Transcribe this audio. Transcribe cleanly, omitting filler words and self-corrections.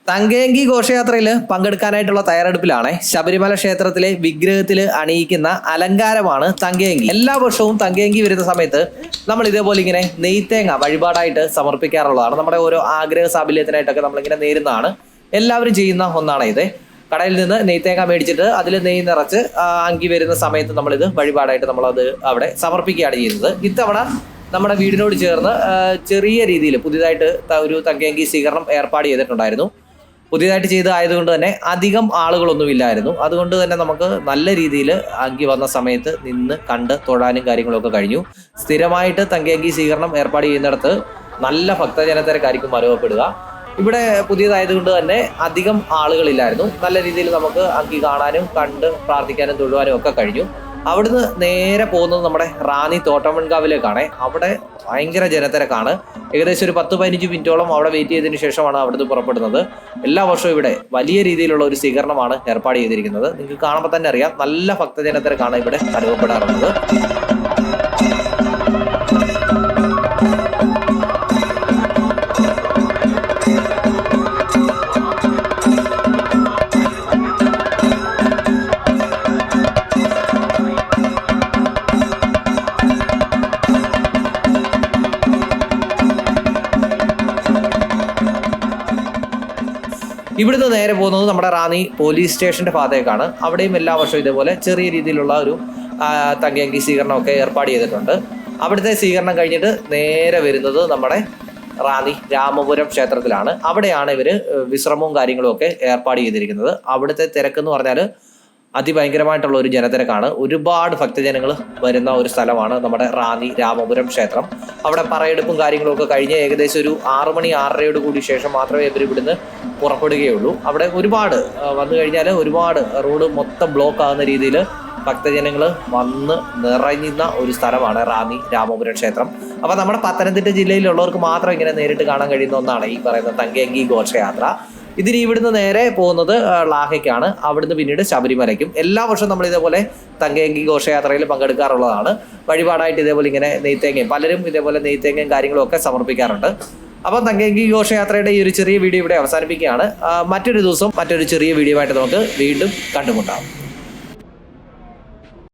തങ്കയങ്കി ഘോഷയാത്രയിൽ പങ്കെടുക്കാനായിട്ടുള്ള തയ്യാറെടുപ്പിലാണ്. ശബരിമല ക്ഷേത്രത്തിലെ വിഗ്രഹത്തിൽ അണിയിക്കുന്ന അലങ്കാരമാണ് തങ്കയങ്കി. എല്ലാ വർഷവും തങ്കയങ്കി വരുന്ന സമയത്ത് നമ്മൾ ഇതേപോലെ ഇങ്ങനെ നെയ്ത്തേങ്ങ വഴിപാടായിട്ട് സമർപ്പിക്കാറുള്ളതാണ്. നമ്മുടെ ഓരോ ആഗ്രഹ സാഫല്യത്തിനായിട്ടൊക്കെ നമ്മളിങ്ങനെ നേരുന്നതാണ്. എല്ലാവരും ചെയ്യുന്ന ഒന്നാണ് ഇത്. കടയിൽ നിന്ന് നെയ്ത്തേങ്ങ മേടിച്ചിട്ട് അതിൽ നെയ്യ് നിറച്ച് അങ്കി വരുന്ന സമയത്ത് നമ്മളിത് വഴിപാടായിട്ട് നമ്മളത് അവിടെ സമർപ്പിക്കുകയാണ് ചെയ്യുന്നത്. ഇത്തവണ നമ്മുടെ വീടിനോട് ചേർന്ന് ചെറിയ രീതിയിൽ പുതിയതായിട്ട് ഒരു തങ്കയങ്കി സ്വീകരണം ഏർപ്പാട് ചെയ്തിട്ടുണ്ടായിരുന്നു. പുതിയതായിട്ട് ചെയ്തതായതുകൊണ്ട് തന്നെ അധികം ആളുകളൊന്നുമില്ലായിരുന്നു. അതുകൊണ്ട് തന്നെ നമുക്ക് നല്ല രീതിയിൽ അങ്കി വന്ന സമയത്ത് നിന്ന് കണ്ട് തൊഴാനും കാര്യങ്ങളൊക്കെ കഴിഞ്ഞു. സ്ഥിരമായിട്ട് തങ്കയങ്കി സ്വീകരണം ഏർപ്പാട് ചെയ്യുന്നിടത്ത് നല്ല ഭക്തജനത്തിരക്കായിരിക്കും അനുഭവപ്പെടുക. ഇവിടെ പുതിയതായതുകൊണ്ട് തന്നെ അധികം ആളുകളില്ലായിരുന്നു. നല്ല രീതിയിൽ നമുക്ക് അങ്കി കാണാനും കണ്ട് പ്രാർത്ഥിക്കാനും തൊഴുവാനും ഒക്കെ കഴിഞ്ഞു. അവിടുന്ന് നേരെ പോകുന്നത് നമ്മുടെ റാന്നി തോട്ടമൺകാവിലേക്കാണ്. അവിടെ ഭയങ്കര ജനത്തിരക്കാണ്. ഏകദേശം ഒരു 10-15 മിനിറ്റോളം അവിടെ വെയിറ്റ് ചെയ്തതിനു ശേഷമാണ് അവിടുന്ന് പുറപ്പെടുന്നത്. എല്ലാ വർഷവും ഇവിടെ വലിയ രീതിയിലുള്ള ഒരു സ്വീകരണമാണ് ഏർപ്പാട് ചെയ്തിരിക്കുന്നത്. നിങ്ങൾക്ക് കാണുമ്പോൾ തന്നെ അറിയാം, നല്ല ഭക്തജനത്തിരക്കാണ് ഇവിടെ അനുഭവപ്പെടാറുള്ളത്. ഇവിടുന്ന് നേരെ പോകുന്നത് നമ്മുടെ റാന്നി പോലീസ് സ്റ്റേഷന്റെ ഭാഗത്തേക്കാണ്. അവിടെയും എല്ലാ വർഷവും ഇതേപോലെ ചെറിയ രീതിയിലുള്ള ഒരു തങ്കയങ്കി സ്വീകരണമൊക്കെ ഏർപ്പാട് ചെയ്തിട്ടുണ്ട്. അവിടുത്തെ സ്വീകരണം കഴിഞ്ഞിട്ട് നേരെ വരുന്നത് നമ്മുടെ റാന്നി രാമപുരം ക്ഷേത്രത്തിലാണ്. അവിടെയാണ് ഇവർ വിശ്രമവും കാര്യങ്ങളും ഒക്കെ ഏർപ്പാട് ചെയ്തിരിക്കുന്നത്. അവിടുത്തെ തിരക്കെന്ന് പറഞ്ഞാൽ അതിഭയങ്കരമായിട്ടുള്ള ഒരു ജനത്തിരക്കാണ്. ഒരുപാട് ഭക്തജനങ്ങൾ വരുന്ന ഒരു സ്ഥലമാണ് നമ്മുടെ റാന്നി രാമപുരം ക്ഷേത്രം. അവിടെ പറയെടുപ്പും കാര്യങ്ങളും ഒക്കെ കഴിഞ്ഞ് ഏകദേശം ഒരു 6 മണി 6:30 കൂടി ശേഷം മാത്രമേ ഇവർ ഇവിടുന്ന് പുറപ്പെടുകയുള്ളൂ. അവിടെ ഒരുപാട് വന്നു കഴിഞ്ഞാൽ ഒരുപാട് റോഡ് മൊത്തം ബ്ലോക്ക് ആകുന്ന രീതിയിൽ ഭക്തജനങ്ങൾ വന്ന് നിറയുന്ന ഒരു സ്ഥലമാണ് റാന്നി രാമപുരം ക്ഷേത്രം. അപ്പോൾ നമ്മുടെ പത്തനംതിട്ട ജില്ലയിലുള്ളവർക്ക് മാത്രം ഇങ്ങനെ നേരിട്ട് കാണാൻ കഴിയുന്ന ഒന്നാണ് ഈ പറയുന്ന തങ്കയങ്കി ഘോഷയാത്ര. ഇതിന് ഇവിടുന്ന് നേരെ പോകുന്നത് ലാഹയ്ക്കാണ്. അവിടുന്ന് പിന്നീട് ശബരിമലയ്ക്കും. എല്ലാ വർഷവും നമ്മൾ ഇതേപോലെ തങ്കയങ്കി ഘോഷയാത്രയിൽ പങ്കെടുക്കാറുള്ളതാണ്. വഴിപാടായിട്ട് ഇതേപോലെ ഇങ്ങനെ നെയ്ത്തേങ്ങയും പലരും ഇതേപോലെ നെയ്ത്തേങ്ങയും കാര്യങ്ങളും ഒക്കെ സമർപ്പിക്കാറുണ്ട്. അപ്പം തങ്കയങ്കി ഘോഷയാത്രയുടെ ഈ ഒരു ചെറിയ വീഡിയോ ഇവിടെ അവസാനിപ്പിക്കുകയാണ്. മറ്റൊരു ദിവസം മറ്റൊരു ചെറിയ വീഡിയോ ആയിട്ട് നമുക്ക് വീണ്ടും കണ്ടുമുട്ടാം.